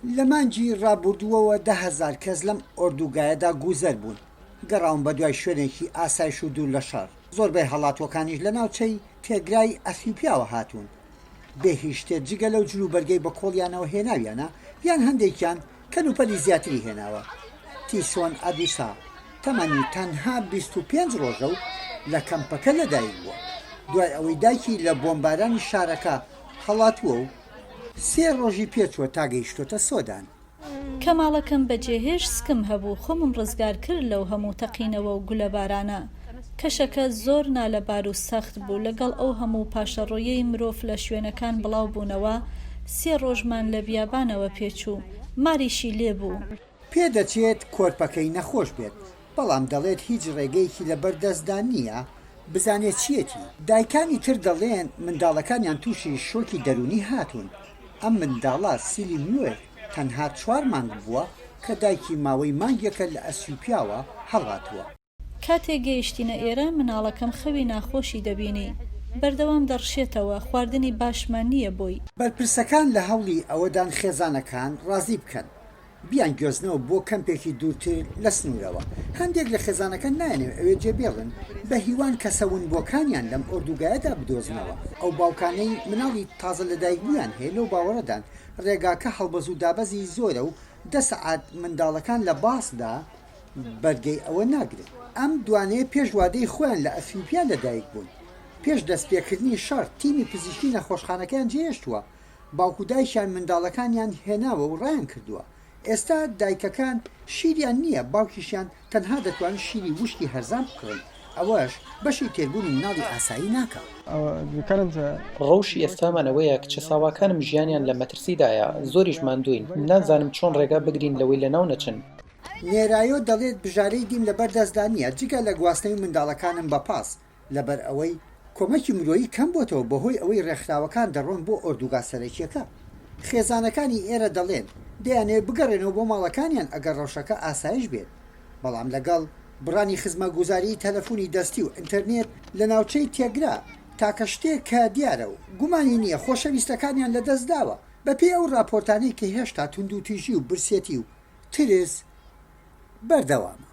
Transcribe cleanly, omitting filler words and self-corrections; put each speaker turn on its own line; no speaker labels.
لە مانجی ڕابردووەوە 10,000 کەس لەم ئۆردوگایەدا گوزەر بوون گەڕاون بە دوای شوێنێکی ئاسایش و دوور لە شەڕ. زۆربەی هەڵاتوەکانیش لە ناوچەی تێگرای ئەثیوپیاوە هاتوون بێ هیچ شتێک جگە لەو جلوبەرگەی بە کۆڵیانەوە هێناویانە یان هەندێکیان کەلوپەلی زیاتری هێناوە. تیسۆن ئەدوسا تەمەنی تەنها 25 ڕۆژە و لە کەمپەکە لەدایک بووە دوای ئەوەی دایکی لە بۆمبارانی شارەکە هەڵاتووە و 3 ڕۆژی پێچووە تا گەیشتۆتە سۆدان.
کەماڵەکەم بەجێهێش سکم هەبوو خۆمم ڕزگار کرد لەو هەموو تەقینەوە و گولە بارانە. کەشەکە زۆر نالەبار و سەخت بوو لەگەڵ ئەو هەموو پاشەڕۆیەی مرۆڤ لە شوێنەکان بڵاو بوونەوە 3 ڕۆژمان لە بیابانەوە پێچوو ماریشی لێبوو.
پێدەچێت کۆرپەکەی نەخۆش بێت بەڵام دەڵێت هیچ ڕێگەیەکی لە بەردەستدان نییە بزانێت چیەتی. دایکانی تر دەڵێن منداڵەکانیان تووشی شۆکی دەرونی هاتوون. ئەم منداڵە سیلی موێر تەنها 4 مانگ بووە کە دایکی ماوەی مانگێکە لە ئەسیوپیاوە هەڵاتووە.
کاتێک گەیشتینە ئێرە مناڵەکەم خەوی ناخۆشی دەبینی بەردەوام دەڕشێتەوە خواردنی باشمان نییە بۆی.
بەرپرسەکان لە هەوڵی ئەوەدان خێزانەکان ڕازی بکەن بیان گوێزنەوە بۆ کەمپێکی دوورتر لە سنوورەوە. هەندێک لە خێزانەکان نایەنێت ئەوێ جێبێڵن بە هیوان کەسەون بۆکانیان لەم ئۆردوگایەدا بدۆزنەوە. ئەو باوکانەی مناڵی تازە لەدایک بوویان هەیە لەو باوەڕەدان ڕێگاکە هەڵبەز و دابەزی زۆرە و 10 سەعات منداڵەکان لە باسدا بەرگەی ئەوە ناگرێت. ئەم دوانەیە پێش وادەی خۆیان لە ئەثیوپیا لەدایک بوون. پێش دەستپێکردنی شەڕ تیمی پزیشکی نەخۆشخانەکەیان جێهێشتووە. باوکو دایشیان منداڵەکانیان هێناوە و ڕایان کردووە. ئێستا دایکەکان شیریان نییە باوکیشیان تەنها دەتوانن شیری وشکی هەرزان بکڕن. ئەوەش بەشی تێربوونی مناڵی ئاسایی ناکات.
ڕەوشی ئێستامانەوەیە کچە ساواکانم ژیانیان لە مەترسیدایە زۆریش ماندووین نازانم چۆن ڕێگا بگرین لەوەی لەناو نەچن.
نێرایۆ دەڵێت بژارەی دیم لە بەردەستدانیە جگە لە گواستنەوەی منداڵەکانم بە پاس لەبەر ئەوەی کۆمەکی مرۆیی کەم بۆتەوە بەهۆی ئەوەی ڕێکخراوەکان دەڕۆن بۆ ئۆردوگا سەرەکیەکە. خێزانەکانی ئێرە دەڵێن دەیانێت بگەڕێنەوە بۆ ماڵەکانیان ئەگەر ڕەوشەکە ئاسایش بێت. بەڵام لەگەڵ بڕانی خزمەتگوزاری تەلەفۆنی دەستی و ئینتەرنێت لە ناوچەی تێگرا تاکە شتێک کە دیارە و گومانی نییە خۆشەویستەکانیان لەدەست داوە بەپێی ئەو راپۆرتانەی کە هێشتا توندوتیژی و برسێتی و ترس بەردەوامە.